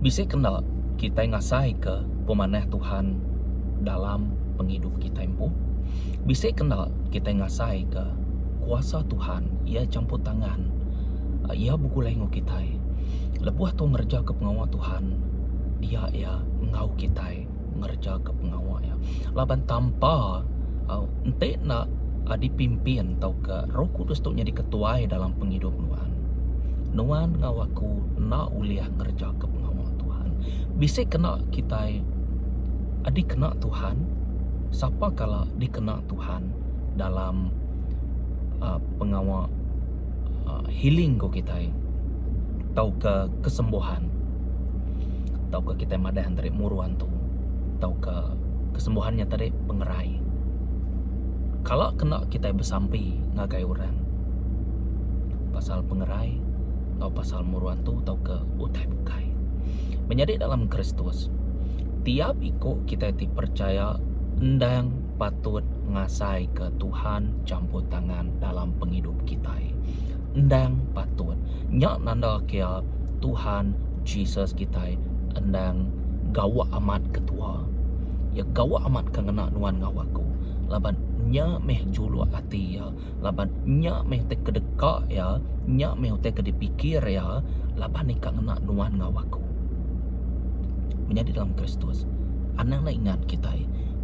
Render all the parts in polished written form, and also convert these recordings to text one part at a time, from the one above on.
Bisa kena kita ngasai ke pemanah Tuhan dalam penghidup kita empu. Bisa kena kita ngasai ke kuasa Tuhan ia campur tangan. Ia buku lengo kita. Lebuh tu ngerja ke pengawal Tuhan. Dia ya ngau kita ngerja ke pengawal ya. Laban tanpa ente nak dipimpin tau ke Roh Kudus tu jadi ketuai dalam penghidup nuan. Nuan ngawaku nak uliah ngerja ke pengawal Tuhan. Bisa kena kita kena Tuhan. Siapa kala dikena Tuhan dalam pengawal healing ko kita tau ke kesembuhan, tau ke kita madahan dari muruan tu, tau ke kesembuhannya tadi pengerai. Kalau kena kita bersampi ngagai orang pasal pengerai atau pasal muruan tu, tau ke utai bukai menjadi dalam Kristus. Tiap ikut kita dipercaya endang patut ngasai ke Tuhan campur tangan dalam penghidup kita. Endang patut nyak nanda kia Tuhan Jesus kita endang gawa amat ketua. Ya gawa amat kangena nuan ngawaku. Laban nya meh julu hati ya. Laban nya meh te kedeka ya. Nya meh te kedipikir ya. Laban ni kangena nuan ngawaku. Menjadi dalam Kristus. Anak nak ingat kita.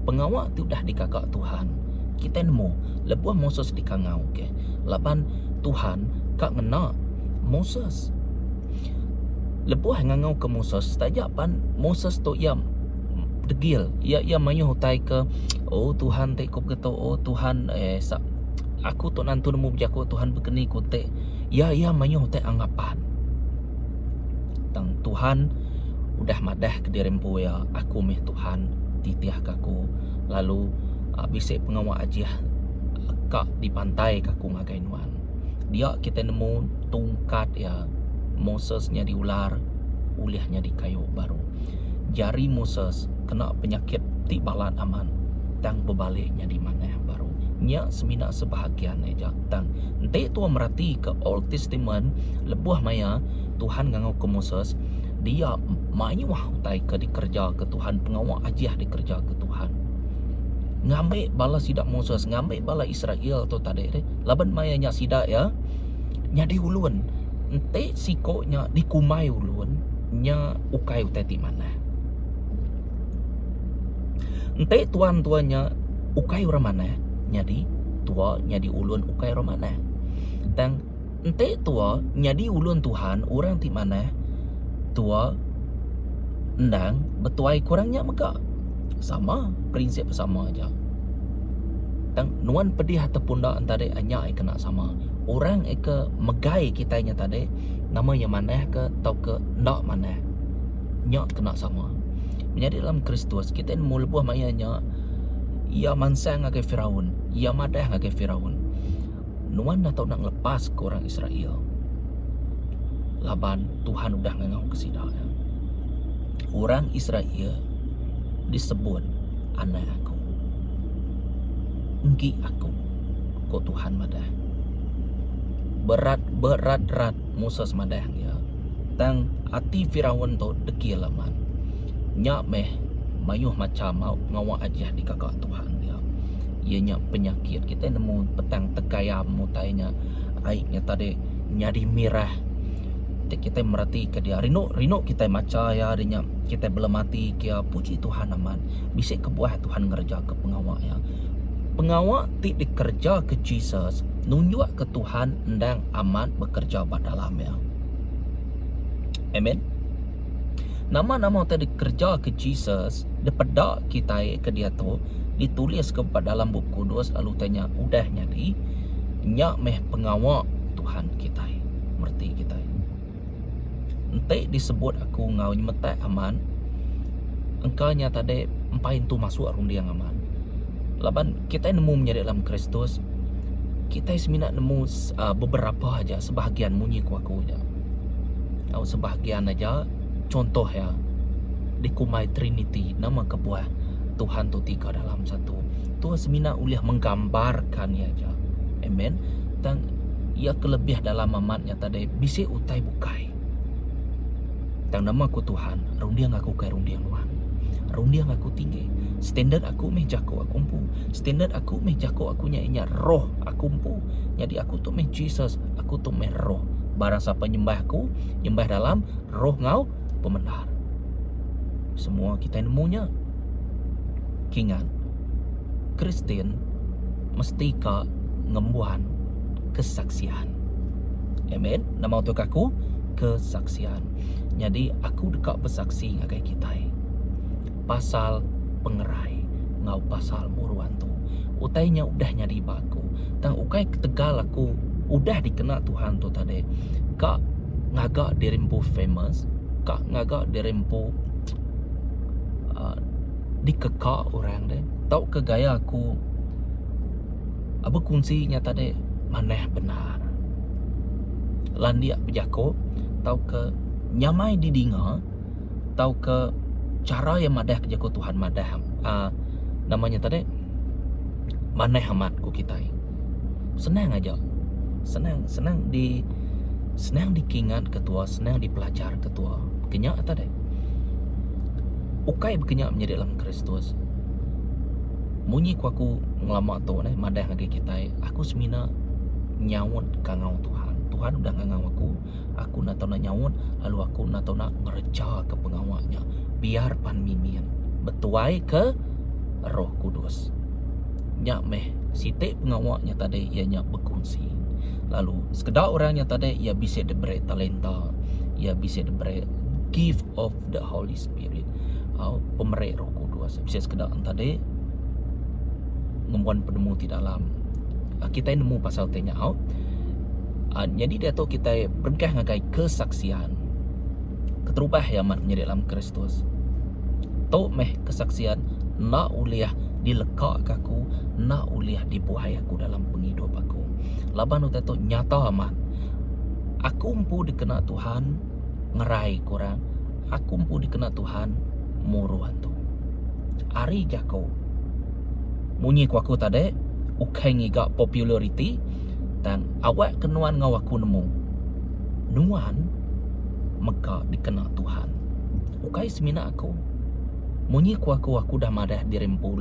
Pengawal tu dah dikagak Tuhan. Kita nemu lebuah Moses dikangau ke. Laban Tuhan kak ngena Moses. Lebuah ngangau ke Moses. Tajak pan Moses tu ia degil. Ia mayuh hutai ke. Oh Tuhan te kup keto. Oh Tuhan aku tu nantu nemu berjaku Tuhan berkeni kote. Ia mayuh hutai anggapan. Tang Tuhan udah madah ke dirempu ya. Aku meh Tuhan titiah kaku. Lalu bisik pengawal ajiah kak di pantai kaku ngagai nuan. Dia kita nemu tungkat ya. Mosesnya di ular, ulihnya di kayu baru. Jari Moses kena penyakit tibalan aman. Tang berbaliknya di mana baru. Nya semina sebahagian aja. Tang ente tu merati ke Old Testament lebuah maya Tuhan ngangau ke Moses. Dia mayuah utai ke dikerja ke Tuhan, pengawal ajiah dikerja ke Tuhan. Ngambil bala sidak Moses, ngambil bala Israel tu tadi deh. Laban maya nya sidak ya. Nya di ulun. Ente sikonya dikumai ulun, nya ukai utai di mana. Ente tuan-tuannya ukai orang mana? Nya di tua, nya di ulun ukai orang mana. Dan ente tua, nya di ulun Tuhan, orang di mana? Tua endang betuai kurangnya maka sama prinsip sama aja. Dan nuan pedih ataupun dak antara anya kena sama. Orang ke megai kitanya tadi nama yang mana ke tau ke ndak mana. Nya kena sama. Menjadi dalam Kristus kita nemu lebuh mayanya ia mansang ngagai Firaun, ia madah ngagai Firaun. Nuan dah tahu nak lepas ke orang Israel. Laban Tuhan udah ngangau kesidak. Orang Israel disebut anak aku. Enggi aku. Kau Tuhan madah. Berat Moses madah ya. Tang hati Firaun tu dekil laman. Nyak meh mayuh macam mau ngawa aja di kakak Tuhan dia. Ianya penyakit. Kita nemu petang tegayam mutainya. Aiknya tadi nyadi mirah. Kita merhati ke dia rino kita maca ya adanya kita belum mati kia puji Tuhan aman bisa kebuah Tuhan ngerja ke pengawal ya pengawal dikerja ke Jesus nunjuk ke Tuhan ndang aman bekerja pada dalam ya amen. Nama-nama tadi kerja ke Jesus depeda kita ke dia tu ditulis ke dalam buku kudus lalu tanya udah nyadi nyak meh pengawal Tuhan kita merti kita ente disebut aku ngau nyemetak aman. Engkanya tadi empain tu masuk arung dia aman. Laban kita nemu menjadi dalam Kristus. Kita semina nemu beberapa aja sebahagian munyi ku aja. Atau sebahagian aja contoh ya. Dikumai Trinity nama kebuah Tuhan tu tiga dalam satu. Tu semina uliah menggambarkan ya aja. Amen. Dan ia kelebih dalam amatnya tadi bisi utai bukai. Tang nama aku Tuhan, rundiang aku kai rundiang Tuhan. Rundiang aku tinggi. Standard aku meh jako aku empu. Standard aku meh jako aku nya roh aku empu. Jadi aku tu meh Jesus, aku tu meh roh. Barang siapa nyembah aku, nyembah dalam roh ngau pembenar. Semua kita nemunya. Kingan, Kristen mesti ka ngembuan kesaksian. Amen. Nama untuk aku kesaksian. Jadi aku dekat bersaksi ngagai kita pasal pengerai ngau pasal muruan tu. Utainya udah nyadi baku. Tang ukai ketegal aku udah dikenal Tuhan tu tadi. Kak ngagak dirempu famous, kak ngagak dirempu dikekak orang deh. Tau ke gaya aku apa kunsinya tadi maneh benar. Landia berjako, tau ke nyamai didinga, tau ke cara yang madah kejako Tuhan madah namanya tadi maneh amat ku kita. Senang aja. Senang dikingat ketua, senang dipelajar ketua. Kenyak tadi. Ukai berkenyak menjadi dalam Kristus. Munyi ku aku ngelama tu madah lagi kita. Aku semina nyawut kangau Tuhan. Tuhan udah ngangau aku nak tahu nak nyawut, lalu aku nak tahu nak ngereja ke pengawaknya. Biar pan mimin betuai ke Roh Kudus. Nyak meh sitik pengawaknya tadi ia nyak berkongsi. Lalu sekedar orangnya tadi ia bisa diberi talenta, ia bisa diberi gift of the Holy Spirit. Pemerik Roh Kudus. Bisa sekedar tadi ngembuan penemu di dalam. Kita nemu pasal tanya jadi dia tahu kita berkah ngagai kesaksian. Keterubah yang menjadi dalam Kristus. Tahu meh kesaksian nak uliah dilekak aku, nak uliah dibuai aku dalam penghidup aku. Laban tu tahu nyata amat. Aku empu dikena Tuhan ngerai korang. Aku empu dikena Tuhan muruan tu. Ari jako. Munyi ku aku tadi ukai ngigak populariti dan awak kenuan ngau aku nemu. Nuan maka dikena Tuhan. Ukai semina aku. Munyi ku aku dah madah dirempu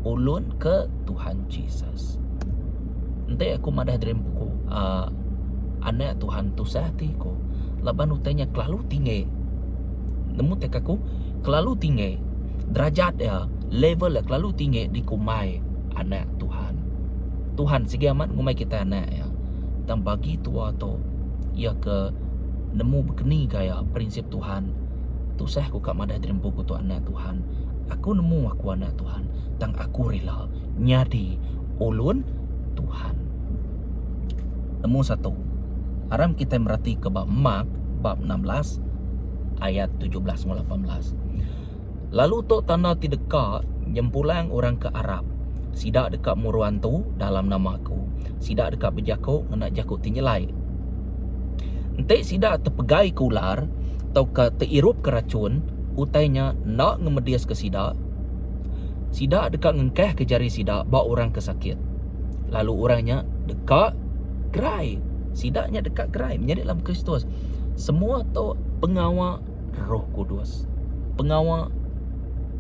ulun ke Tuhan Jesus. Nanti aku madah dirempu anak Tuhan tu sahati ko. Laban utanya kelalu tinggi. Nemu tek aku kelalu tinggi. Derajat dia, level dia kelalu tinggi dikumai anak Tuhan. Tuhan segi amat ngumai kita anak ya. Dan bagi tua tu ia ke nemu begini gaya prinsip Tuhan. Tu sah aku kat madah dirempu ku tu anak Tuhan. Aku nemu aku anak Tuhan dan aku rela nyadi ulun Tuhan. Nemu satu. Aram kita merhati ke bab Mark bab 16 ayat 17 dan 18. Lalu tok tanda ti dekat nyempulang orang ke Arab. Sidak dekat muruan tu dalam nama aku. Sidak dekat berjakuk nak jakuk tinyelai. Entek sidak terpegai ke ular atau ke terirup ke racun, utainya nak ngemedias ke sidak. Sidak dekat ngengkeh ke jari sidak bawa orang ke sakit. Lalu orangnya dekat gerai. Sidaknya dekat gerai menjadi dalam Kristus. Semua tu pengawal Roh Kudus. Pengawal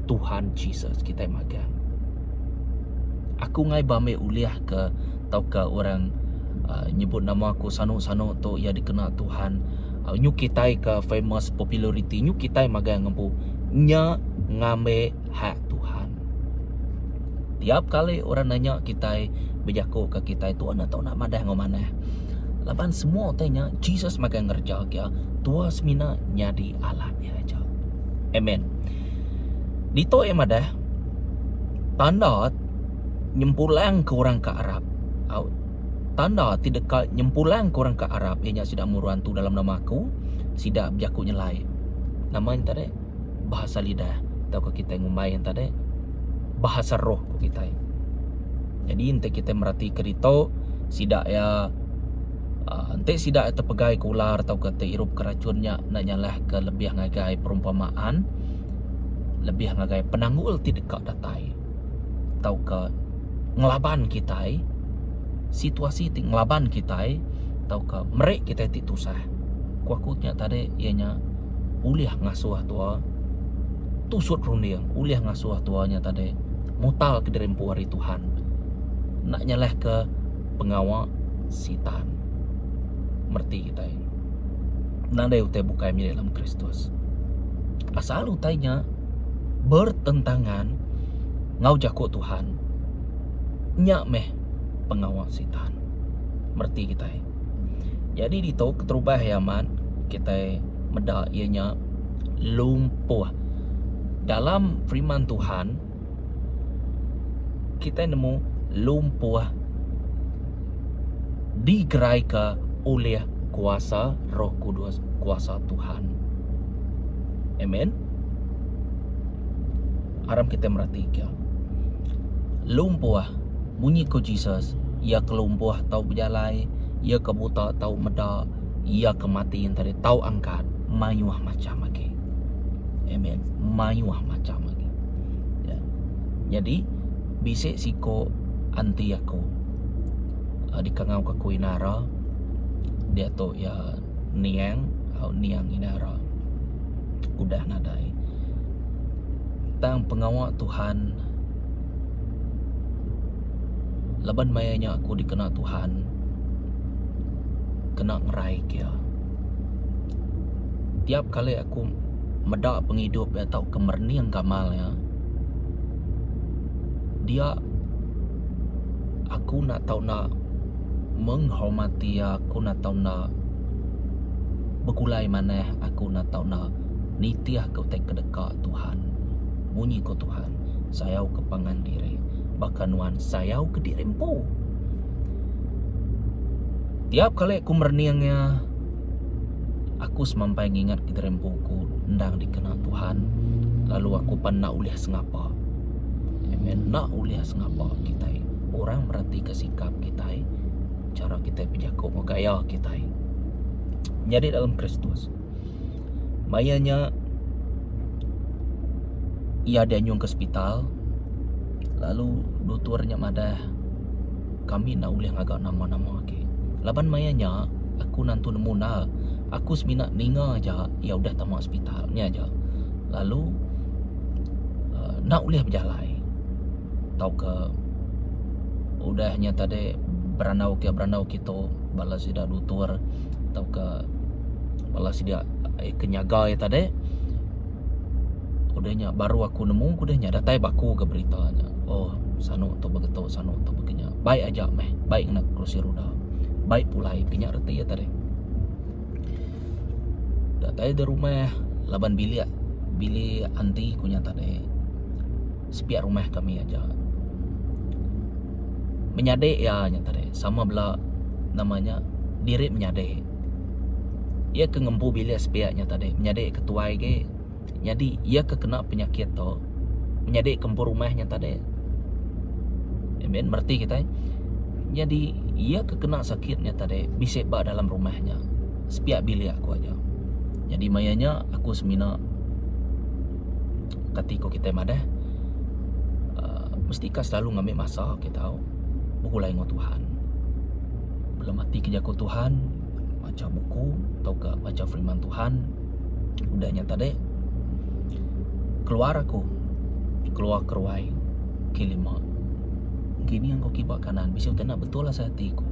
Tuhan Jesus kita makan. Aku ngai bame uliah ke tau ke orang nyebut nama aku sanu-sanu tu ia dikenal Tuhan. Nyu kita ke famous popularity, nyu kita magang ngempu nya ngame hak Tuhan. Tiap kali orang nanya kita berjakuk ke kita itu anak tahu nak madah ngomana. Laban semua tanya Jesus magang ngerja kia tua semina nyadi alat dia aja. Amen. Dito madah tanda nyempulang ke orang ke Arab. Tanda tidak nyempulang ke orang ke Arab ianya sidak muruan tu dalam nama aku, sidak berjakuk nyelai. Namanya tadi bahasa lidah. Tahu ke kita ngumai yang tadi bahasa roh kita. Jadi ente kita merhati kerito sidak ya ente sidak terpegai ke ular atau ke terirup ke racunnya nak nyalah ke lebih ngagai perumpamaan, lebih ngagai penanggul tidak datai. Tahu ke ngelaban kita situasi ti ngelaban kita tahu ke merek kita ti tusah. Kuakutnya tadi ianya uliah ngasuh tua tusut rundiang uliah ngasuh tuanya tadi mutal ke derempu hari Tuhan nak nyalah ke pengawal sitan merti kita nanda utai bukai mi dalam Kristus asal utainya bertentangan ngau jako Tuhan nyak meh pengawal sitan merti kita jadi di tau keterubah yaman kita meda ianya lumpuh dalam firman Tuhan kita nemu lumpuh digerai ke oleh kuasa Roh Kudus, kuasa Tuhan. Amen. Aram kita merhatikan lumpuh bunyi ko Jesus, ia kelumpuh tau berjalai, ia kebuta tau meda, ia kematian tadi tau angkat, mayuah macam lagi. Amen. Mayuah macam lagi. Ya. Jadi bisik siko anti aku di kangau ke kuinara dia tu ya niang atau niang inara udah nadai tang pengawal Tuhan laban mayanya aku dikena Tuhan kena ngerai kia tiap kali aku medak penghidup atau kemerniang kamalnya dia aku nak tahu nak menghormati aku nak tahu nak bergulai mana aku nak tahu nak nitiah kau tak kedekat Tuhan bunyi kau Tuhan sayau kepangan diri bahkan wan sayau ke dirempu tiap kali aku merniangnya aku semampai ingat ke dirempuku ndang dikenal Tuhan lalu aku pan nak uliah sengapa amen nak uliah sengapa kita orang merhati ke sikap kita cara kita berjago gaya kita jadi dalam Kristus mayanya ia ada nyung ke hospital lalu doktornya madah kami nak uliah agak nama-nama ke laban mayanya aku nantu nemu na aku seminat ninga aja ya udah tamu hospitalnya aja lalu nak uliah berjalai tau ke udahnya tadi beranau kita balas tidak doktor atau ke balas tidak kenyaga ya tadi udahnya baru aku nemu udahnya datai baku ke beritanya oh sanu untuk begitu sanu untuk begini baik aja meh baik nak kursi roda baik pulai kenya reti ya tadi datai di rumah laban bilik anti kunya tadi sepiak rumah kami aja menyadek ya nyata deh sama bela namanya diri menyadek ia ke ngempu bilik sepiaknya tadi menyadek ketua ke jadi ia ke kena penyakit to menyadek kempu rumahnya tadi amen merti kita jadi ia ke kena sakitnya tadi bisik ba dalam rumahnya sepiak bilik aku aja jadi mayanya aku semina ketika kita madah mesti selalu ngambil masa kita bergulai dengan Tuhan belum mati kejaku Tuhan baca buku atau ke baca firman Tuhan udahnya tadi keluar keruai kelima gini yang kau kibak kanan bisa kena betul lah hatiku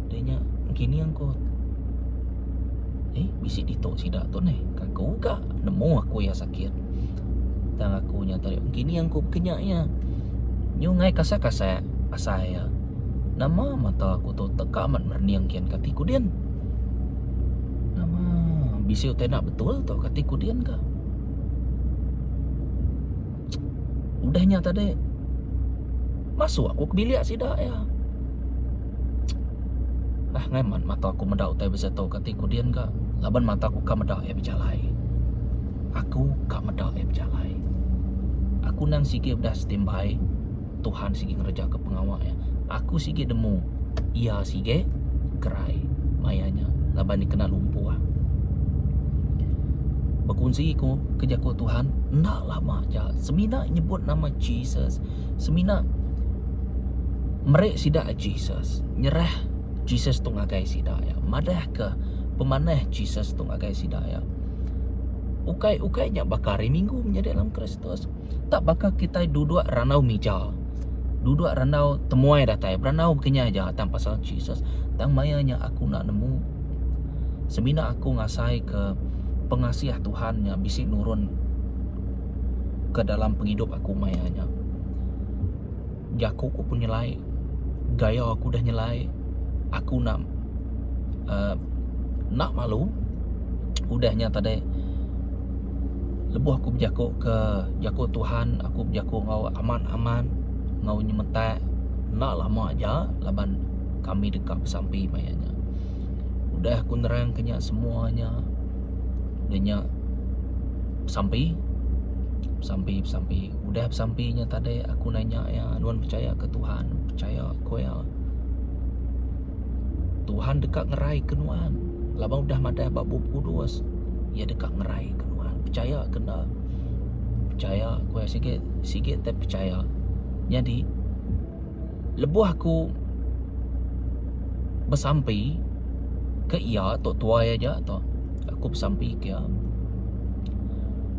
dia gini yang kau bisa ditok sidak tu nih kaku kak nemu aku ya sakit tang aku nya tadi gini yang kau kenyaknya nyungai kasa-kasa saya nama mata aku tu teka amat merniang kian katiku dian nama bisa nak betul tu katiku dian ka udahnya tadi masuk aku ke bilik sidak ya ngaiman mata aku medak utai bisa tahu katiku dian ka laban mata aku ka medak ya berjalai aku ka medak ya berjalai aku nang sikit dah standby Tuhan sige ngerja ke pengawal ya. Aku sige demu. Ia sige kerai mayanya. Laban dikena lumpuh. Berkunci ko kerja ko Tuhan. Ndak lama aja. Semina nyebut nama Jesus. Semina merek sida Jesus. Nyerah Jesus tu ngagai sida ya. Madah ke pemanah Jesus tu ngagai sidaya. Ukai-ukainya bakari minggu menjadi dalam Kristus. Tak bakal kita duduk ranau meja. Duduk ranau temuai datai. Ranau kenya aja tang pasal Jesus. Tang mayanya aku nak nemu. Semina aku ngasai ke pengasiah Tuhan yang bisik nurun ke dalam penghidup aku mayanya. Jaku aku pun nyelai. Gaya aku dah nyelai. Aku nak malu. Udahnya tadi lebuh aku berjakuk ke jakuk Tuhan. Aku berjakuk ngau aman-aman, ngau nyementak. Nak lama aja laban kami dekat bersampi mayanya. Udah aku nerang kenyak semuanya. Udahnya bersampi. Udah bersampinya tadi aku nanya ya, Nuan percaya ke Tuhan? Percaya aku ya. Tuhan dekat ngerai ke Nuan. Labang udah madah bab kudus. Ya dekat ngerai ke Nuan. Percaya kena. Percaya aku ya sikit tapi percaya. Jadi lebuh aku bersampi ke ia tok tua aja tok. Aku bersampi ke ia.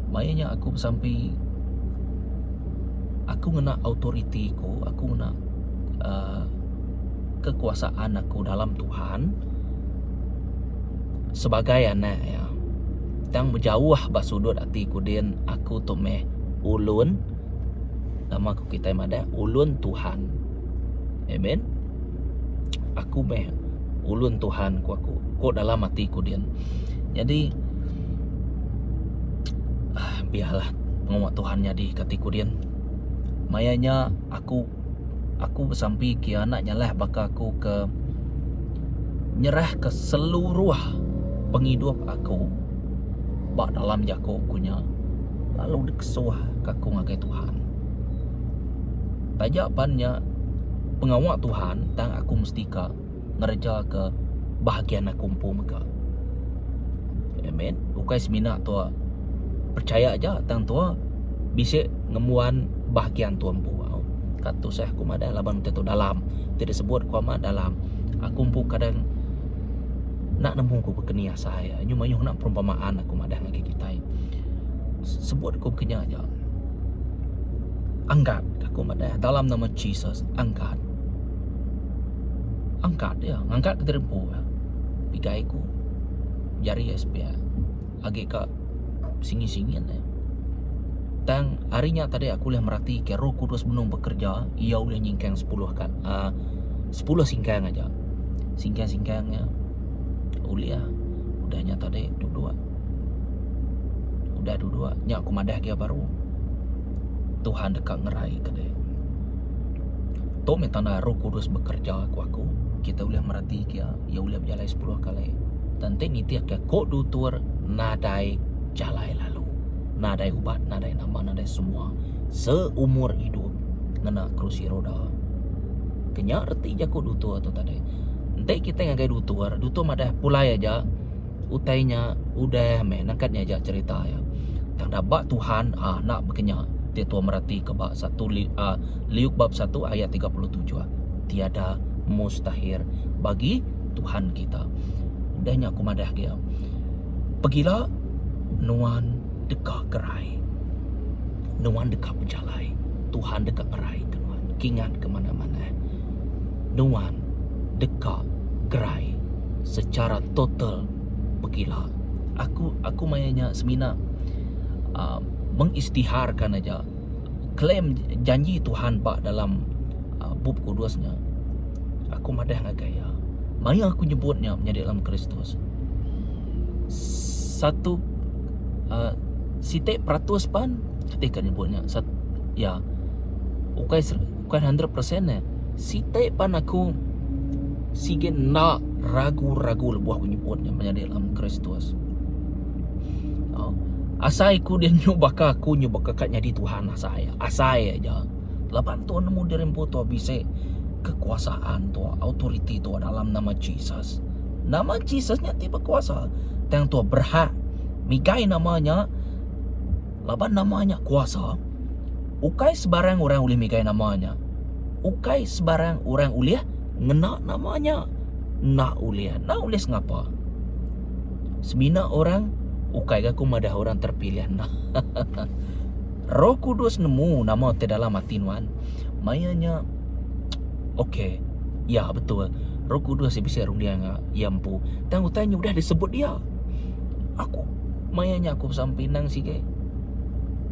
Mayanya aku bersampi, aku ngena autoritiku, aku ngena kekuasaan aku dalam Tuhan sebagai anak ya. Tang berjauh basudut hatiku din aku tu meh ulun, nama aku kita mada ulun Tuhan. Amen. Aku meh ulun Tuhan ku dalam hatiku din. Jadi biarlah pengawak Tuhan jadi katiku din. Mayanya aku bersampi ke anaknya lah bakal aku ke nyerah ke seluruh penghidup aku bak dalam jakuk kunya. Lalu dikesuah kaku ngagai Tuhan. Tajapannya pengawak Tuhan tang aku mesti ka ngerja ke bahagian aku umpu meka. Amen. Bukai semina tua percaya aja tang tua bisa ngemuan bahagian tuan pu. Kata saya aku madah laban tu dalam tidak sebut ku amat dalam. Aku pu kadang nak nemu ku berkenia saya. Nyumayuh nak perumpamaan aku madah ngagi kita. Sebut ku berkenia aja. Angkat aku madah dalam nama Jesus, angkat. Angkat ya, angkat ke terempu. Pigai ku jari SPA. Agak ka singi-singin ya. Tang harinya tadi aku boleh merhati ke Roh Kudus benung bekerja, ia boleh nyingkang 10 kan. 10 singkang aja. Singkang-singkangnya ulia. Udahnya tadi dua. Udah dua. Nya aku madah dia baru. Tuhan dekat ngerai ke dia. Tu metanda Roh Kudus bekerja aku. Kita boleh merhati ke ia boleh berjalan 10 kali. Tante ni tiak ke kod dutur nadai jalai lalu. Nadai ubat, nadai nama, nadai semua. Seumur hidup ngena kerusi roda. Kenyak reti je kod dutur tu tadi. Nanti kita ngagai dutur madah pulai aja. Utainya udah nangkatnya aja cerita ya. Tang dabak Tuhan nak berkenyak. Dia tua merhati ke bab 1 Liuk bab 1 ayat 37. Tiada mustahil bagi Tuhan kita. Udahnya aku madah dia. Pergilah Nuan dekat gerai. Nuan dekat berjalai. Tuhan dekat gerai ke Nuan. Kingan ke mana-mana. Nuan dekat gerai secara total. Pergilah. Aku mayanya semina mengistiharkan aja. Klaim janji Tuhan pak dalam bab kudusnya. Aku madah ngagaya. Maya aku nyebutnya menjadi dalam Kristus. Satu sitek peratus pan ketika nyebutnya ya ukai 100% ya sitek pan aku sigen nak ragu-ragu lebuh aku nyebutnya menjadi dalam Kristus. Asai ku dia nyubaka aku nyubaka kat jadi Tuhan asai aja. Lapan tu nemu dirempu tu bisa kekuasaan tu, autoriti tu dalam nama Jesus. Nama Jesusnya tiba kuasa. Tang tu berhak migai namanya. Laban namanya kuasa. Ukai sebarang orang boleh migai namanya. Ukai sebarang orang boleh ngena namanya. Nak boleh. Nak boleh ngapa? Semina orang ukai aku madah orang terpilih. Nah, Roh Kudus nemu nama te dalam hati nuan. Mayanya okey. Ya betul. Roh Kudus bisa rung dia yampu. Tang tanya udah disebut dia. Aku mayanya aku sampinang sikit.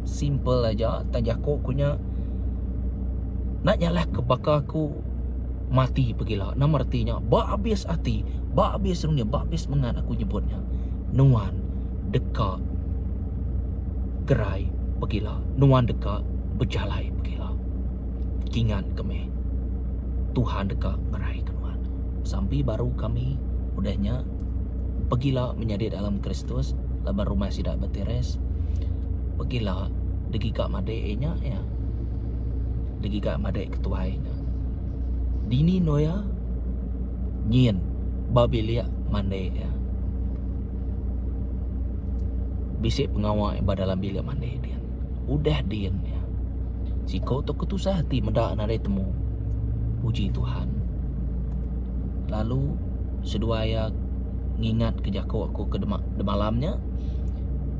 Simple aja tanya aku punya nak nyalah ke bakal aku mati pergilah. Nama artinya ba habis hati, ba habis dunia, ba habis mengan aku nyebutnya. Nuan dekat gerai pergilah. Nuan dekat berjalai pergilah. Kingan kami Tuhan dekat ngerai kenuan. Sampai baru kami udahnya pergilah menjadi dalam Kristus. Laban rumah tidak beres. Pergilah degi kak madainya ya. Degi kak madai ketuainya. Dini noya nyin babilia mandai ya. Bisik pengawal dalam bilik mandai dia. Udah dia ya. Si kau tu ketusah hati mendak nadai temu. Puji Tuhan. Lalu seduaya ngingat ke jako aku ke malamnya.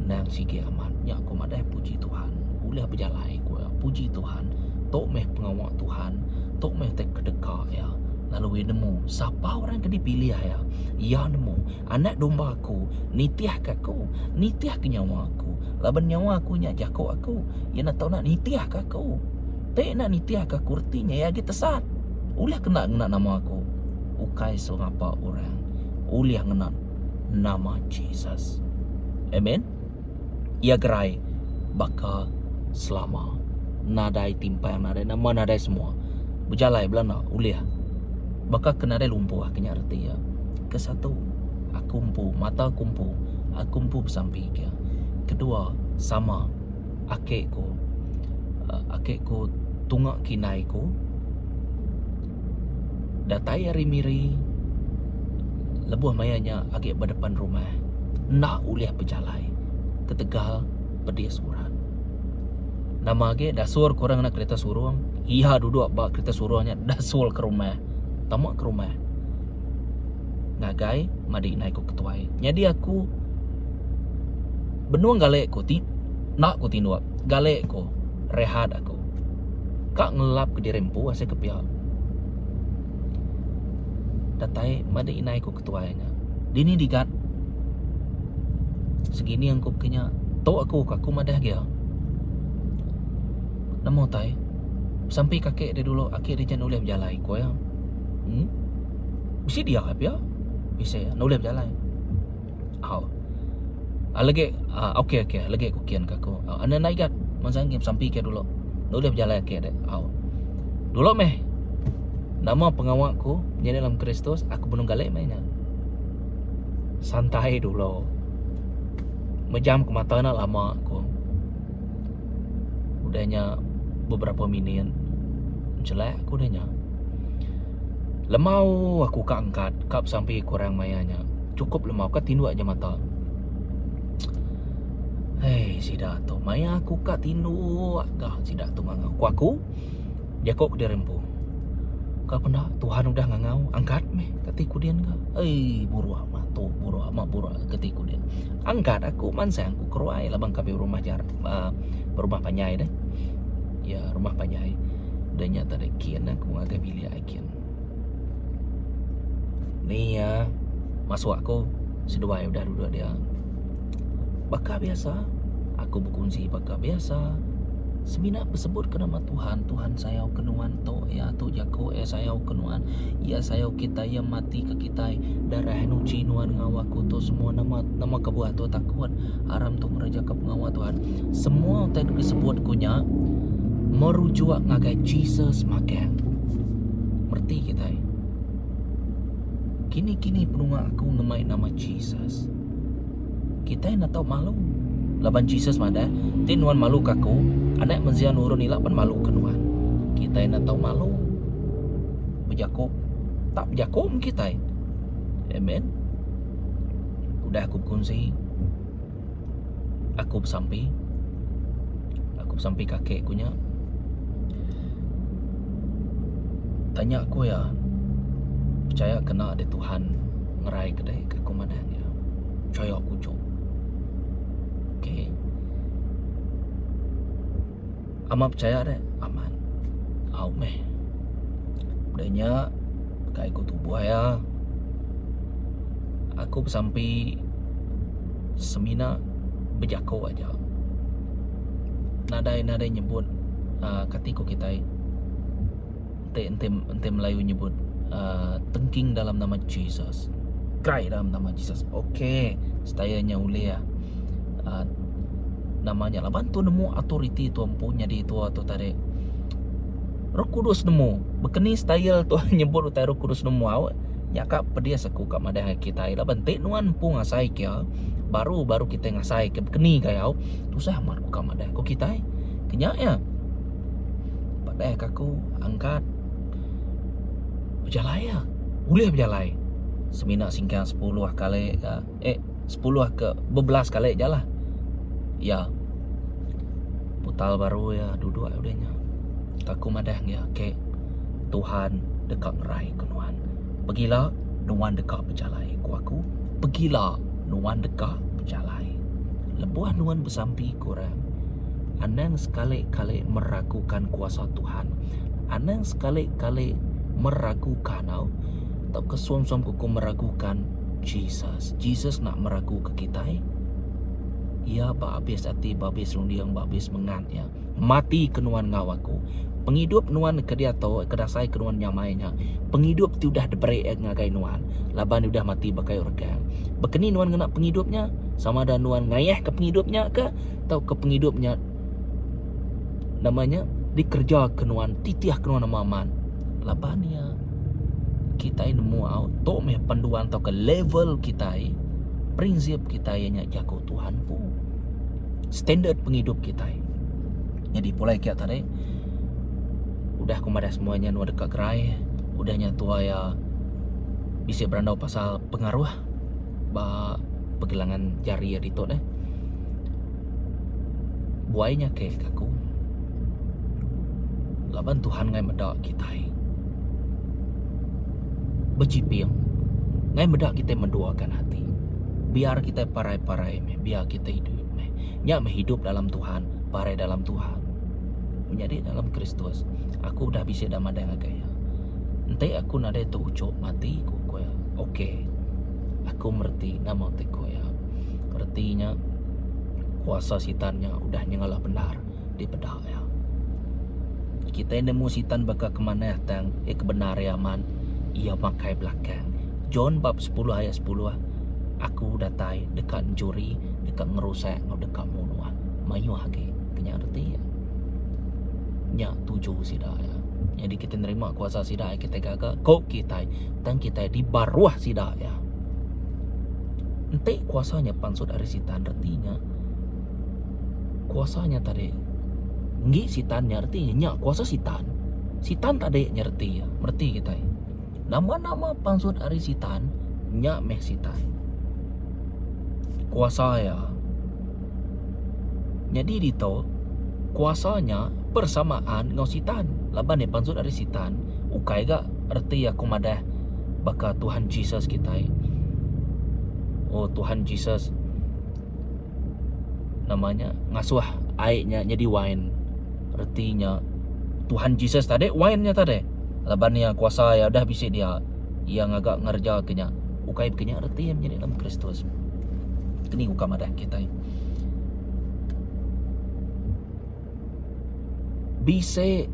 Nang sikit amat. Ya aku madah puji Tuhan. Ulah berjalai aku puji Tuhan. Tok meh pengawal Tuhan. Tok meh tek kedekat ya. Lalu ia nemu siapa orang ke dipilih ya. Ia nemu anak domba aku. Nitiah kaku. Nitiah ke nyawa aku. Laban nyawa aku nya jako aku. Ia nak tahu nak nitiah kaku. Tak nak nitiah kaku artinya ya kita sat. Ulah kena nama aku. Ukai sengapa orang. Ulah kena nama Jesus. Amen. Ia gerai baka selama nadai timpai nadai nama nadai semua berjalai belana uliah baka kena ada lumpuh akhirnya arti ya ke satu akumpu mata kumpu akumpu bersampi ya. Kedua sama akekku tungak kinaiku datai hari miri lebuh mayanya agak berdepan rumah nak uliah berjalai ke Tegal pedia surat. Nama ke dasur korang nak kereta suruh. Iya duduk bak kereta suruhnya dasul ke rumah. Tamak ke rumah. Ngagai madi naik ku ketuai. Jadi aku benuang galek ku nak ku tinduak. Galek ku rehat aku. Kak ngelap ke dirempu asa ke pihak. Datai madi naik ku ketuainya. Dini digat segini yang kukenya tau aku madah dia namo tai sampai kakek dia dulu akhir dia jangan boleh berjalan ko ya bisa dia apa ya bisa ya boleh berjalan lagi okey lagi aku kian kaku anda naik kat masang game sampai ke dulu boleh berjalan ke deh dulu meh nama pengawalku jadi dalam Kristus aku belum galak mainnya santai dulu Majam ke mata nak lama aku. Udahnya beberapa minit jelek aku udahnya. Lemau aku kak angkat kap sampai kurang mayanya. Cukup lemau kak tindu aja mata. Hei sidak tu maya aku kak tindu agak sidak tu ngangau. Aku dia kok dia rempu. Kak pernah Tuhan udah ngangau angkat meh katiku dia enggak. Buru amat tu buru ketiku dia. Angkat aku mansang aku keruai labang kabe rumah rumah panyai deh. Ya rumah panyai. Dan nyata ada kian aku agak pilih kian. Ni ya masuk aku sedua udah duduk dia. Baka biasa aku berkongsi baka biasa. Semina bersebut ke nama Tuhan. Tuhan sayau kenuan to ya tu jako sayau kenuan. Ya sayau kita yang mati ke kita darah nuci nuan ngawaku tu semua nama kebuah tu takut haram tu ngeraja ke pengawa Tuhan. Semua tadi disebut kunya merujuk ngagai Jesus makan. Merti kita. Kini penungak aku ngemai nama Jesus. Kita nak tahu malu. Laban Jesus mana tinuan malu kaku anak menzian urun ila pan malu kenuan kita nak tahu malu berjakob tak berjakob kita amen udah aku kongsi aku sampai kakek kunya tanya aku ya percaya kena ada Tuhan ngerai kedai aku mana ya percaya aku cok. Okay. Aman percaya deh, aman. Meh. Udahnya kayak aku tubuh ya. Aku sampai semina berjakau aja. Nadai nyebut katiko kita ente Melayu nyebut tengking dalam nama Jesus, cry dalam nama Jesus. Okey, setayanya ulia namanya lah bantu nemu authority tu punya di itu atau tarik Roh Kudus nemu bekeni style tu nyebut utai Roh Kudus nemu awak nyakap pedia saku kat madah kita ila bentik nuan pu ngasai kia baru kita ngasai ke bekeni kayau tu sah mat ku kat madah ku kita kenyak ya padah kaku angkat berjalai ya boleh berjalai semina singkang 10 kali 10 ke bebelas kali jalah ya putal baru ya duduk udahnya kaku madah ya ke Tuhan dekat ngerai kenuan pergilah nuan dekat berjalai ku aku pergilah nuan dekat berjalai lebuah nuan bersampi kurang anang sekali-kali meragukan kuasa Tuhan anang sekali-kali meragukan atau kesuam-suam kuku meragukan Jesus nak meragu ke kita ia babis hati babis rundiang babis mengat ya mati kenuan ngawaku penghidup nuan ke dia tahu kedasai kenuan nyamainya penghidup tu dah diberi ngagai nuan laban udah mati bakai organ bekeni nuan kena penghidupnya sama ada nuan ngayah ke penghidupnya ke atau ke penghidupnya namanya dikerja kenuan titiah kenuan amaman laban ya kita nemu tok meh panduan atau ke level kita prinsip kita yang jago Tuhan pun standard penghidup kita jadi pulai kia tadi udah kumadah semuanya nuan dekat gerai udahnya tua ya bisa berandau pasal pengaruh pegelangan jari ya dito buainya ke kaku laban Tuhan ngai medak kita berciping ngai medak kita mendoakan hati biar kita parai-parai biar kita hidup nyak hidup dalam Tuhan parai dalam Tuhan menjadi dalam Kristus aku udah bisa damai dengan gaya ente aku nade tu ucap mati ku koya okey aku merti nama te koya artinya kuasa sitannya udah nyengalah benar di bedah ya kita nemu sitan bakal kemana tang kebenar ya man ia pakai belakang John bab 10 ayat 10 aku datai dekat juri dekat ngerusak dekat munua mayu hage kenya arti ya nya tujuh sida ya jadi kita nerima kuasa sida kita gagal kok kita dan kita di baruah sida ya ente kuasanya pansut dari sitan artinya kuasanya tadi ngi sitan artinya nya kuasa sitan tadi nyerti ya merti kita nama-nama pansut dari sitan nya meh sitan kuasa ya jadi dito kuasanya persamaan ngau sitan laban ni pansut dari sitan ukai ga arti aku madah baka Tuhan Jesus kita oh Tuhan Jesus namanya ngasuh airnya jadi wine artinya Tuhan Jesus tadi wine-nya tadi laban ya kuasa ya udah bisa dia yang agak ngerja kenya ukai kenya arti yang menjadi dalam Kristus ini uka madah kita bisa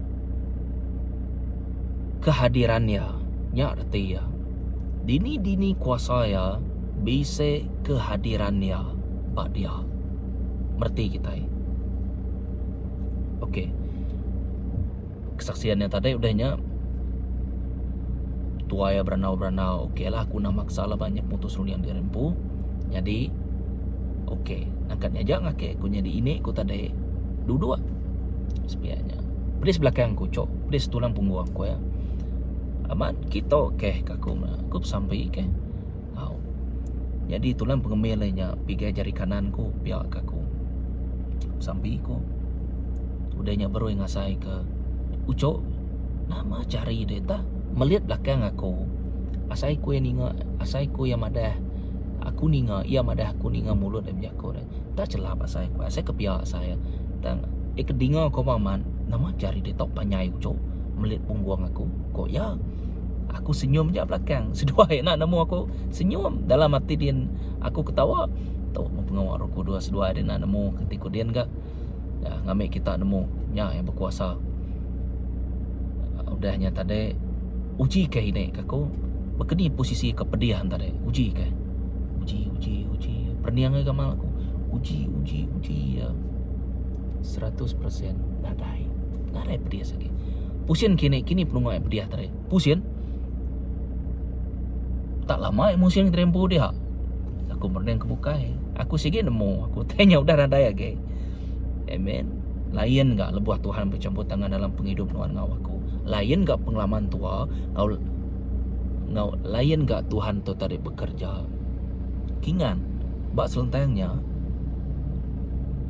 kehadirannya nya arti ya dini kuasa ya bisa kehadirannya pak dia merti kita okey kesaksiannya tadi udahnya tua ya beranau okey lah aku nak maksa lah banyak putus runi yang dirempu jadi okey angkatnya aja ngake aku jadi ini aku tadi dua sepianya pedis belakang aku cok pedis tulang punggung aku ya aman kita okey kaku sampai ke jadi tulang pengemilanya pigai jari kananku biar kaku sampai ku udahnya baru ngasai ke ucok nama cari data melihat belakang aku asai ku yang ingat asai ku yang madah Aku ninga ia madah aku ninga mulut dan jako dan tak celah pak saya kepiak saya dan kedinga ko maman nama cari dia tok panyai ucok melit pungguang aku kok ya aku senyum je belakang seduai nak nemu aku senyum dalam hati dia aku ketawa tau mempengawak roku dua seduai dia nak nemu ketika dia enggak ya ngambil kita nemu nya yang berkuasa udahnya tadi uji ke ini aku berkeni posisi kepedihan tadi uji ke uji perniang ke gamal aku uji ya 100% nadai pedih lagi pusing kini penunggu pedih tadi pusing tak lama emosi yang terempuh dia aku berdeng kebukai aku sige nemu aku tanya udah nadai lagi amen lain enggak lebuah Tuhan bercampur tangan dalam penghidupan ngau aku lain enggak pengalaman tua ngau lain enggak Tuhan tu tadi bekerja kingan bak selentangnya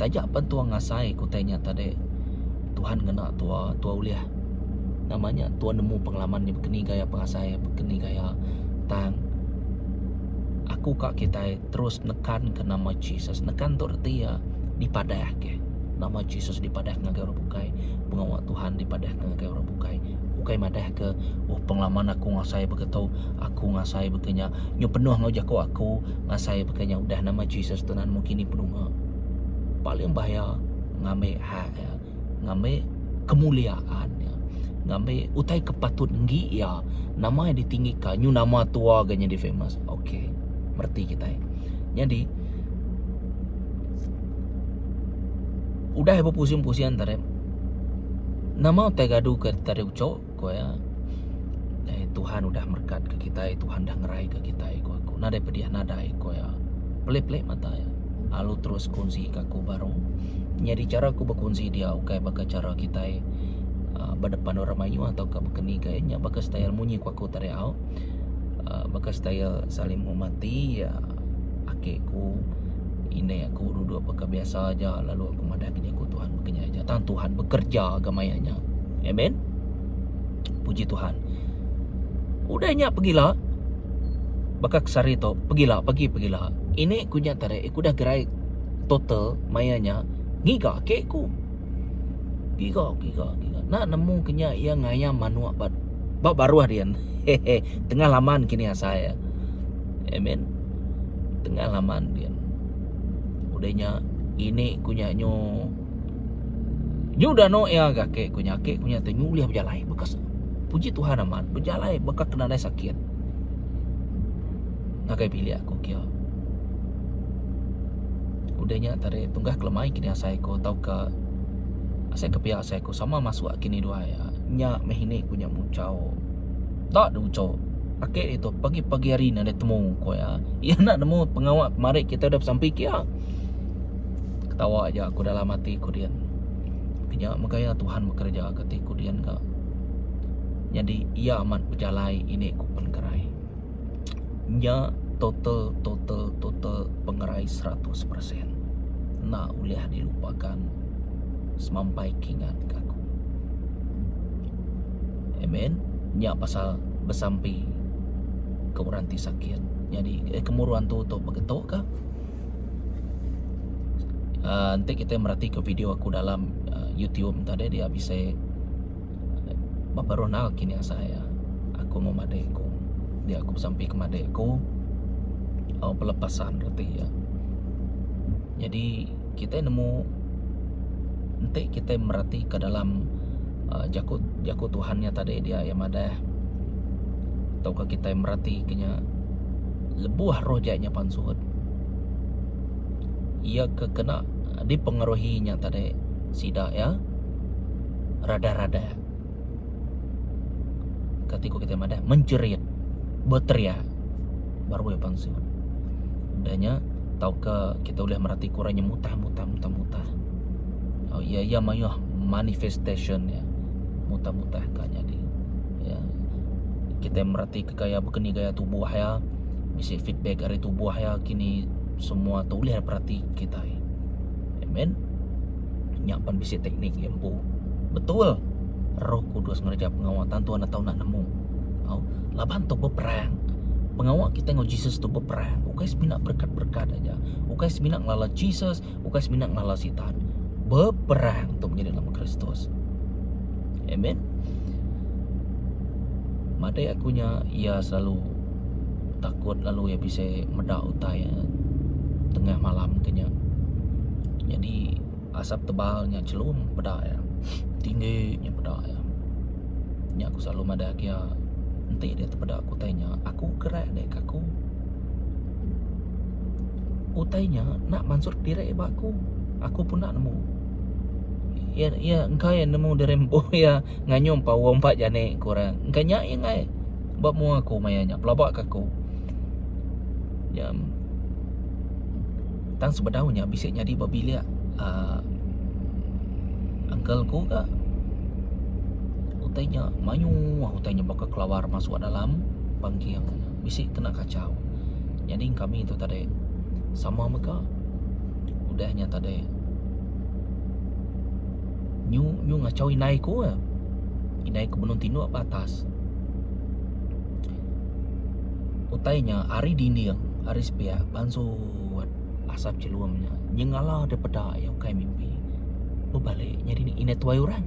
tajak pentua ngasai ku tanya tadi Tuhan ngena tua uliah namanya Tuhan nemu pengalaman ni berkeni gaya pengasai berkeni gaya tang aku kak kita terus nekan ke nama Jesus nekan tu arti ya dipadah ke nama Jesus dipadah ngagai orang bukai pengawal Tuhan dipadah ngagai orang bukai bukai madah ke pengalaman aku ngasai begitu aku ngasai begenya nyu penuh ngau jako aku ngasai begenya udah nama Jesus tunan mungkin ni penuh paling bahaya ngambil ya ngambil kemuliaan ya ngambil utai kepatut nggi ya nama yang ditinggikan nyu nama tua ganya di famous okey merti kita jadi udah berpusing-pusing antara nama utai gaduh ke tadi ucok ko ya Tuhan udah berkat ke kita Tuhan dah ngerai ke kita ko aku nada pedih nada ko ya pelik-pelik mata ya lalu terus kunci ke aku baru jadi cara aku berkunci dia ukai baka cara kita berdepan orang mayu atau ke berkeni kayaknya baka style munyi ku aku tareau baka style saling menghormati ya akikku ini aku duduk apa biasa aja lalu aku madah kerja aku Tuhan bekerja aja Tuhan Tuhan bekerja agamanya amen puji Tuhan udahnya pergilah baka kesari tu pergilah ini aku nyata aku dah gerai total mayanya giga kekku giga nak nemu kenya yang ngaya manuak bab baru harian tengah laman kini saya amen tengah laman dia udahnya ini kunya nyu dah no ya kakek kunya tenyuliah berjalai bekas puji Tuhan aman berjalai bekas kena sakit ngakai pilih aku kia udahnya tadi tunggah kelemai kini saya ko tau ke saya kepiak saya ko sama masuk kini dua ya nya mehine kunya muncau tak ada ucau akek itu pagi-pagi hari nak temu ko ya ia nak nemu pengawal kemarin kita dah sampai kia ketawa aja aku dalam hati ku dia kenya makanya Tuhan bekerja ketika dia enggak jadi ia amat berjalai ini ku pengerai nya total pengerai 100% nak uliah dilupakan semampai kingan kaku amen nya pasal bersampai ke uranti sakit jadi kemuruan tu begitu kah nanti kita merhati ke video aku dalam YouTube tadi dia bisa Bapak Ronald kini saya aku mau madeku dia aku sampai ke madeku pelepasan berarti ya jadi kita nemu nanti kita merhati ke dalam jaku Tuhannya tadi dia yang ada tahukah kita merhati kenya lebuah roh jahnya pansuhut ia kena dipengaruhinya tadi sida ya rada-rada ketika kita ada menjerit berteriak baru ya pansuhut udahnya tahu ke kita boleh merhati kurangnya mutah oh iya mayuh manifestation ya mutah kan jadi ya kita merhati ke gaya berkeni gaya tubuh ya bisa feedback dari tubuh ya kini semua tu boleh perhati kita amen nyapan bisa teknik yang betul Roh Kudus ngerja pengawatan Tuhan atau nak nemu laban tu berperang Pengawak kita tengok Jesus tu berperang. Ukai seminat berkat-berkat aja. Ukai seminat ngelala Jesus, ukai seminat ngelala setan. Berperang untuk menjadi dalam Kristus. Amen. Madai akunya ia selalu takut lalu ia bisa medak utai tengah malam kenya. Jadi asap tebalnya celum pedak ya. Tingginya pedak ya. Nya aku selalu madak dia nanti dia terpedak aku tanya, aku gerak dek aku. Utainya nak mansur direk aku. Aku pun nak nemu. Ya engkau yang nemu derempo ya nganyom pa wompat jane kurang. Engkau nyak yang ngai. Bab mu aku mayanya pelabak aku. Ya tang sebedaunya bisa jadi babila uncle ku ka utainya mayu utainya bakal keluar masuk dalam bangkiang bisa kena kacau. Jadi kami itu tadi sama mereka udahnya tadi nyu ngacau inai ku benung tinu batas utainya hari dinding hari sepia bansut asap celuamnya nyengala daripada yang kai mimpi berbalik jadi ini tuai orang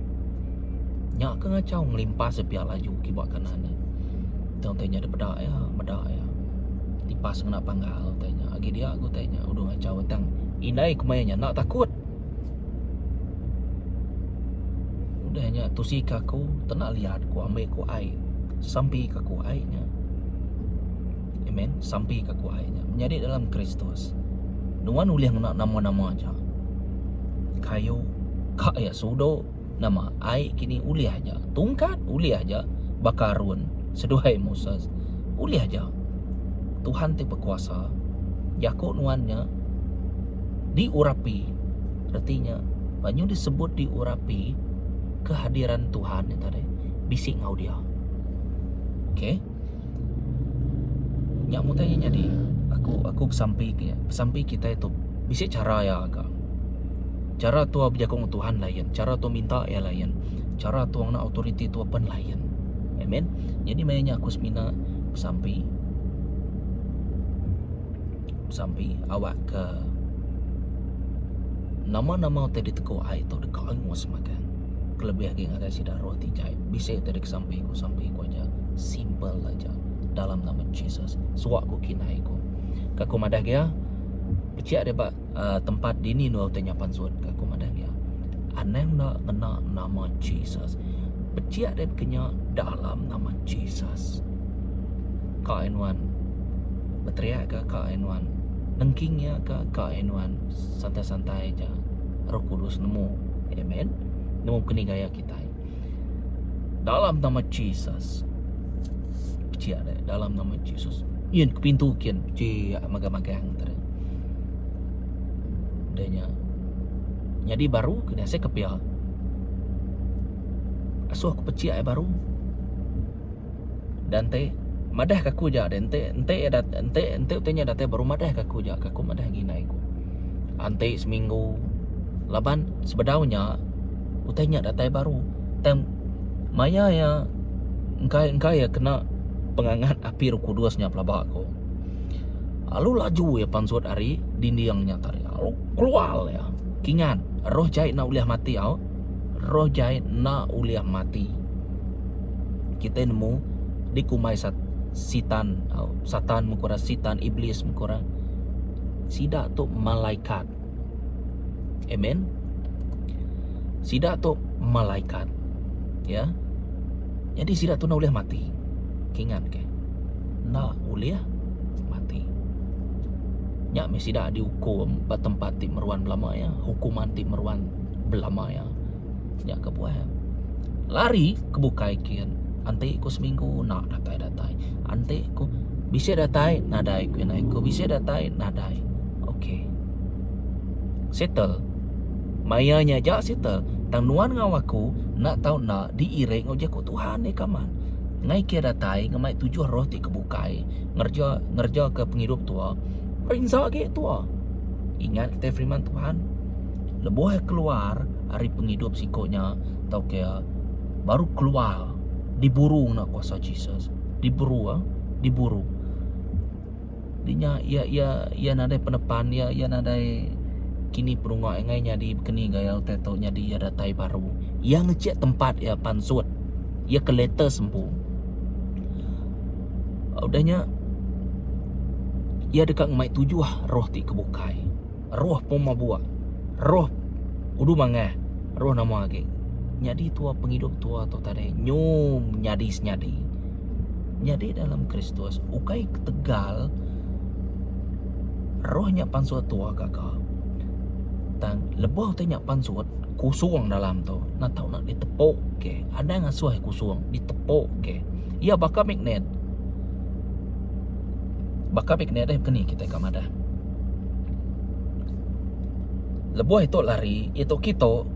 nyak ke ngacau ngelimpas sepia laju kibak kanan tanya daripada ya tipas kena panggal tanya agi dia aku tanya udah ngacau tang inai kemayanya nak takut udahnya tusi kaku tenak lihat ku ambil ku air sampai kaku airnya. Amen. Sampai kaku airnya menjadi dalam Kristus. Nuan uliah nak nama-nama aja. Kayu kak ya sudo nama air kini uliah aja. Tungkat uliah aja. Bakarun seduhai Moses uliah aja. Tuhan te berkuasa. Yakuk nuannya diurapi. Artinya banyak disebut diurapi kehadiran Tuhan yang tadi bisik ngau dia. Okay. Nyak mu tanya jadi aku sampai kita itu bisa cara ya agak. Cara tu berjakong Tuhan lain, cara tu minta ya lain, cara tu nak autoriti tu apa lain. Amen. Jadi mainnya aku semina sampai awak ke nama-nama tadi teko ai tu dekat angus makan. Kelebih lagi agak sidar roti jahit. Bisa tadi sampai ku aja. Simple aja. Dalam nama Jesus. Suak ku kinai ku. Kaku madah dia. Pecik ada tempat dini nu tanya pansut. Kaku madah dia. Aneh nak kena nama Jesus. Pecik ada kenya dalam nama Jesus. Kak Enwan. Berteriak ke Kak Enwan. Nengkingnya ke Kak Enwan. Santai-santai aja. Roh Kudus nemu. Amen. Nemu kini gaya kita. Dalam nama Jesus. Cia ada dalam nama Jesus. Ian ke pintu kian cia magang-magang tadi. Danya. Jadi baru kena saya kepiah. Asuh aku pecik baru. Dan te madah kaku ja dan ente utanya datang baru madah kaku ja kaku madah ginai ku. Ante seminggu laban sebedaunya utanya datang baru. Tem maya ya engkai ya kena pengangat api Roh Kudusnya pelabak ko. Lalu laju ya pansut hari dindingnya tadi. Lalu keluar ya. Kingan roh jahit nak uliah mati au. Roh jahit nak uliah mati. Kita nemu di kumai sitan au satan mukura sitan iblis mukura. Sida tu malaikat. Amen. Sida tu malaikat. Ya. Jadi sida tu nak uliah mati. Kingan ke? Nak uliah mati. Nyak mesti dah dihukum tempat ti meruan belama ya, hukuman ti meruan belama ya. Nyak ke buah. Lari ke bukai kian. Ante ko seminggu nak datai. Ante ko bisa datai nadai ku naik ko bisa datai nadai. Okey. Settle. Mayanya ja settle. Tang nuan ngawaku nak tahu nak diirek ngojek ko Tuhan ni kaman. Ngai kira datai ngamai tujuh roh ti kebukai ngerja ke penghidup tua rinsa ke tua. Ingat kita firman Tuhan lebuh keluar hari penghidup sikonya tau ke baru keluar diburu nak kuasa Jesus diburu Dinya ia nadai penepan ia nadai kini perunga engai nyadi kini gaya teto nyadi ia datai baru. Ia ngecek tempat ia pansut. Ia keleta sempu. Udahnya ia dekat ngai tujuh roh ti kebukai. Roh pun mabua. Roh udu mangah. Roh nama age. Nyadi tua penghidup tua atau tadi nyum nyadi senyadi. Nyadi dalam Kristus ukai ketegal rohnya pansut tua kakak. Tang lebah tanya pansut kusuang dalam tu. Nak tahu nak ditepuk ke. Ada ngasuh kusuang ditepuk ke. Ia bakal magnet. Bakal magnet dah kini kita kamada. Lebah itu lari, itu kita.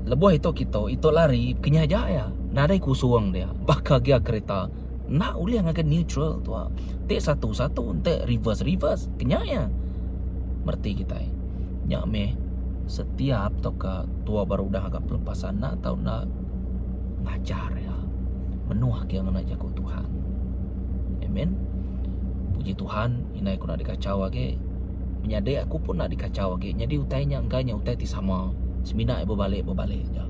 Lebah itu kita, itu lari kenya jaya. Nadai kusuang dia. Bakal dia kereta. Nak uli yang akan neutral tu. Tek satu-satu, tek reverse kenya ya. Merti kita. Nyak meh setiap toka tua baru dah agak pelepasan nak tahu nak ngajar ya. Menuah ke yang nak jago Tuhan. Amen. Puji Tuhan, inai aku nak dikacau lagi. Menyadai aku pun nak dikacau lagi. Jadi utainya enggaknya utai ti sama. Semina berbalik je.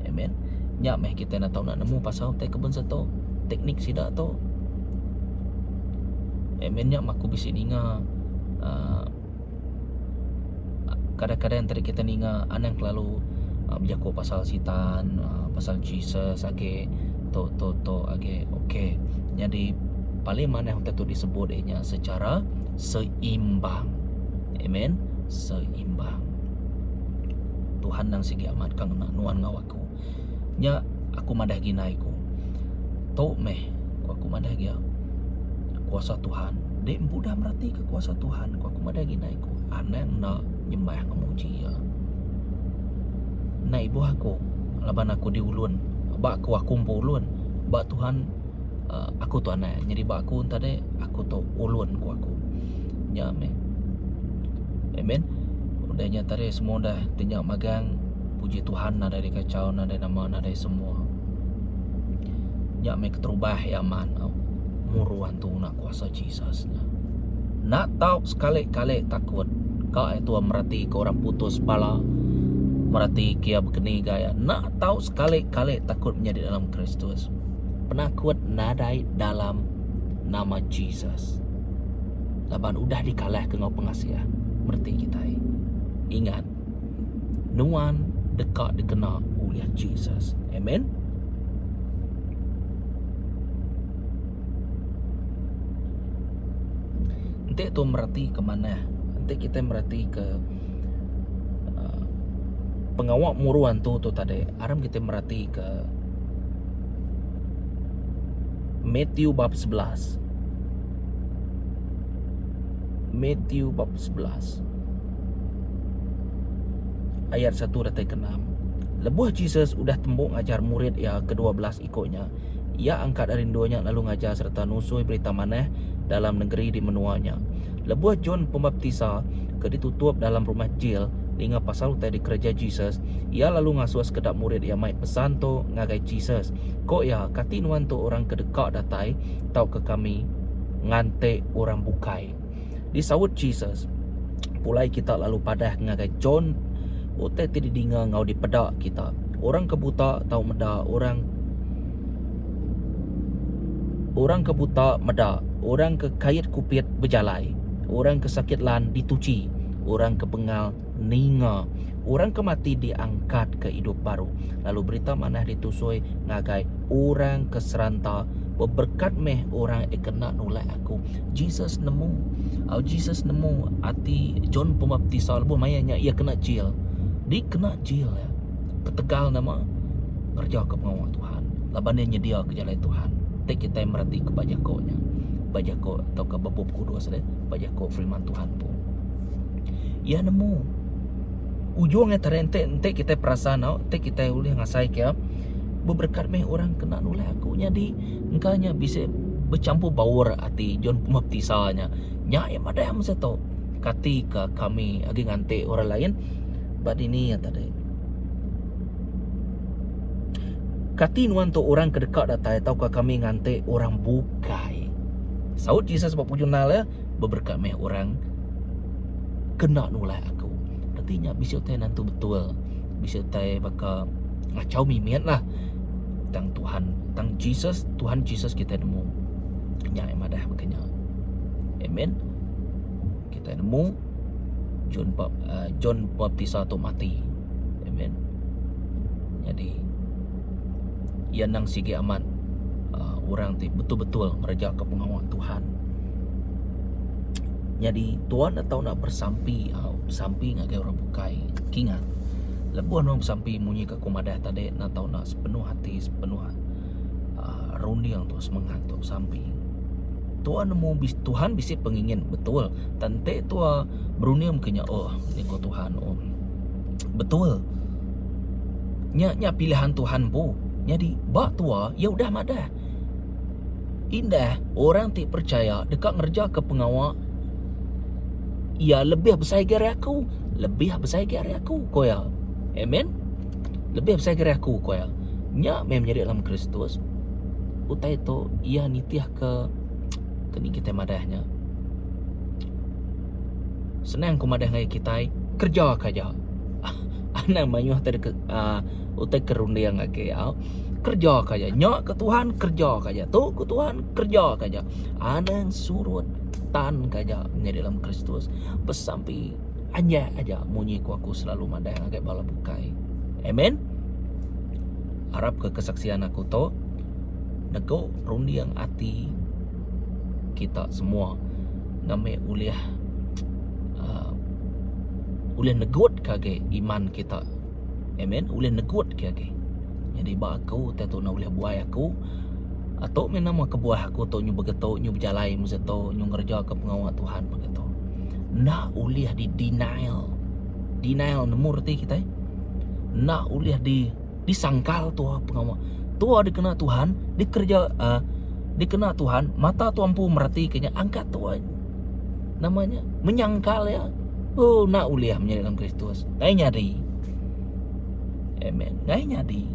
Amen. Nyak meh kita nak tahu nak nemu pasal utai kebun satu. Teknik sidak tu. Amen. Nyak aku bisi ninga kadang-kadang tadi kita ninga anang lalu berjago pasal sitan, pasal Jesus age to age okey. Jadi paling mana yang tu disebut nya secara seimbang. Amen. Seimbang. Tuhan nang sigi amat kang nuan ngawaku. Nya aku madah ginai ku. To meh aku madah dia. Kuasa Tuhan. Dek mudah merati ke kuasa Tuhan. Aku madah ginai ku. Anang nak nyembah memuji ya. Nah ibu aku laban aku diulun. Bak aku kumpul ulun. Bak Tuhan aku tu anak. Jadi bak aku tadi aku tu ulun ku aku. Ya me. Amen. Udahnya tadi semua dah tinjak magang. Puji Tuhan nada di kacau, nada nama, nada semua. Ya me keterubah ya man. Muruan tu nak kuasa Jesus. Nak tahu sekali-kali takut. Kau itu merati ke orang putus pala. Merati kia begini gaya. Nak tahu sekali-kali takut menjadi dalam Kristus. Penakut nadai dalam nama Jesus. Laban udah dikalah ke ngau pengasih. Merti kita. Ingat. Nuan dekat dikena oleh Jesus. Amen. Nanti tu merati ke mana? Nanti kita merati ke pengawak muruan tu tadi. Aram kita merati ke Matthew bab 11. Matthew bab 11 ayat 1 datai ke 6. Lebuh Jesus udah tembuk ngajar murid ya ke-12 ikutnya. Ia angkat dari duanya lalu ngajar serta nusui berita maneh dalam negeri di menuanya. Lebuh John Pembaptisa ke ditutup dalam rumah jail hingga pasal utai di kerja Jesus. Ia lalu ngasuh sekedap murid ia mai pesan tu ngagai Jesus. Kok ya katinuan tu orang kedekat datai tau ke kami ngante orang bukai. Disawut Jesus. Pulai kita lalu padah ngagai John utai ti didinga ngau dipedak kita. Orang kebuta tau meda, orang kebuta meda, orang kekait kupit berjalai, orang kesakit lan dituci, orang kebengal ninga, orang kemati diangkat ke hidup baru. Lalu berita manah ditusui ngagai orang keseranta berberkat meh orang kena nolak aku. Jesus nemu hati John Pembaptisa lebuh mayanya ia kena jail. Dia kena jail ya. Ketegal nama kerja ke pengawal Tuhan. Labannya nyedia ke jalan Tuhan. Tak kita merhati ke bajakonya. Bajako atau ke babub kudus deh. Bajako firman Tuhan pun. Ya nemu. Ujungnya terente kita perasaan tak kita boleh ngasai ke berberkat meh orang kena nolak aku. Jadi engkanya bisa bercampur baur hati John Pembaptisanya. Nya yang ada yang masa tahu. Ketika kami lagi ngante orang lain bad ini ya tadi. Katinuan tu orang kedekat datai taukah kami ngante orang bukai. Saud Jesus sebab pujunal ya beberkat meh orang kena nulai aku. Artinya bisa tay nantu betul. Bisa tay baka ngacau mimian lah. Tang Tuhan, tang Jesus, Tuhan Jesus kita nemu. Nya madah makanya. Amen. Kita nemu John Baptista tu mati. Amen. Jadi ia nang sige aman orang ti betul-betul merejak ke pengawal Tuhan. Jadi Tuhan atau nak bersampi sampi ngak orang bukai kingat lebuan orang sampi munyi ke kumadah tadi nak tahu nak sepenuh hati sepenuh rundiang tu semangat tu sampi Tuhan nemu Tuhan bisi pengingin betul tante tua beruniam kenya ni ko Tuhan betul nya pilihan Tuhan po jadi bak tua ya udah madah indah orang ti percaya dekat ngerja ke pengawal ia lebih besar dari aku, lebih besar dari aku koya. Amen. Lebih besar dari aku koya. Nya menjadi dalam Kristus. Utai itu ia nitiah ke kini kita madahnya. Senang ku madah ngai kita kerja kaja. Anang mayuh tadi utai kerunde yang ngake ya. Kerja kaja. Nya ke Tuhan kerja kaja. Tu ke Tuhan kerja kaja. Anang surut tan kaja menjadi dalam Kristus pesampi anya aja munyi ku aku selalu mandai agak bala bukai. Amen. Harap ke kesaksian aku to nego rundi yang ati kita semua ngame uliah uliah negut kage iman kita. Amen. Uliah negut kage. Jadi ba aku tetu na uliah buai aku atau menama kebuah aku tu nyu begitu nyu berjalai museto nyu ngerja ke pengawal Tuhan begitu. Nak uliah di denial nemu reti kita. Nak uliah disangkal tu pengawal. Tua dikena Tuhan, dikerja dikena Tuhan, mata tuampu merati kenya angkat Tuhan. Namanya menyangkal ya. Oh, nak uliah menjadi dalam Kristus. Ngai nyadi. Amen. Ngai nyadi.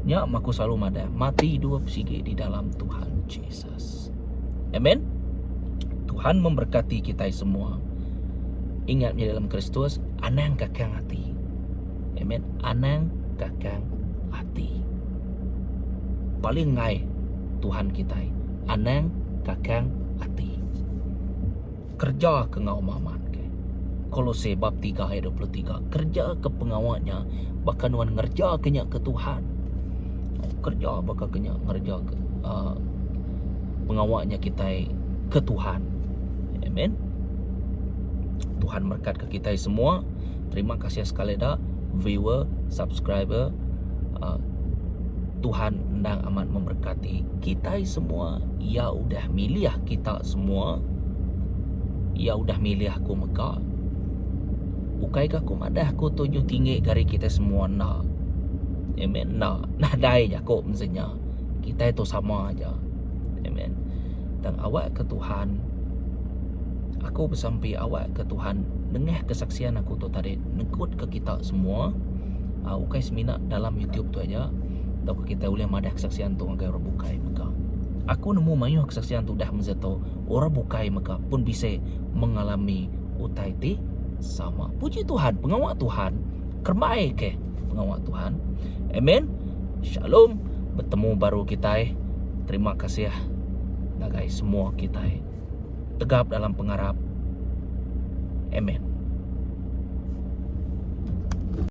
Nya maku selalu mada mati dua psige di dalam Tuhan Yesus. Amen. Tuhan memberkati kita semua. Ingat di dalam Kristus anang kakang hati. Amen. Anang kakang hati. Paling ngai Tuhan kita. Anang kakang hati. Kerja ke ngau maman ke. Kolose bab 3 ayat 23. Kerja ke pengawalnya bahkan wan ngerja kenya ke Tuhan. Kerja bakal kena ngerja ke pengawalnya kita ke Tuhan. Amen. Tuhan berkat ke kita semua. Terima kasih sekali dah viewer, subscriber. Tuhan ndang amat memberkati kita semua. Ya udah milih kita semua. Ya udah milih aku meka. Ukai aku madah aku tunjuk tinggi gari kita semua nak. Amen. Nah dai Jakob mestinya. Kita itu sama aja. Amen. Dan awak ke Tuhan. Aku bersampai awak ke Tuhan. Dengah kesaksian aku tu tadi. Nekut ke kita semua. Ukai semina dalam YouTube tu aja. Tahu kita boleh madah kesaksian tu agar orang bukai maka. Aku nemu mayuh kesaksian tu dah menzeto. Orang bukai maka pun bisa mengalami utai ti sama. Puji Tuhan, pengawal Tuhan. Kermai ke pengawal Tuhan. Amen. Shalom. Bertemu baru kita. Terima kasih ya. Nah guys, semua kita tegap dalam pengharap. Amen.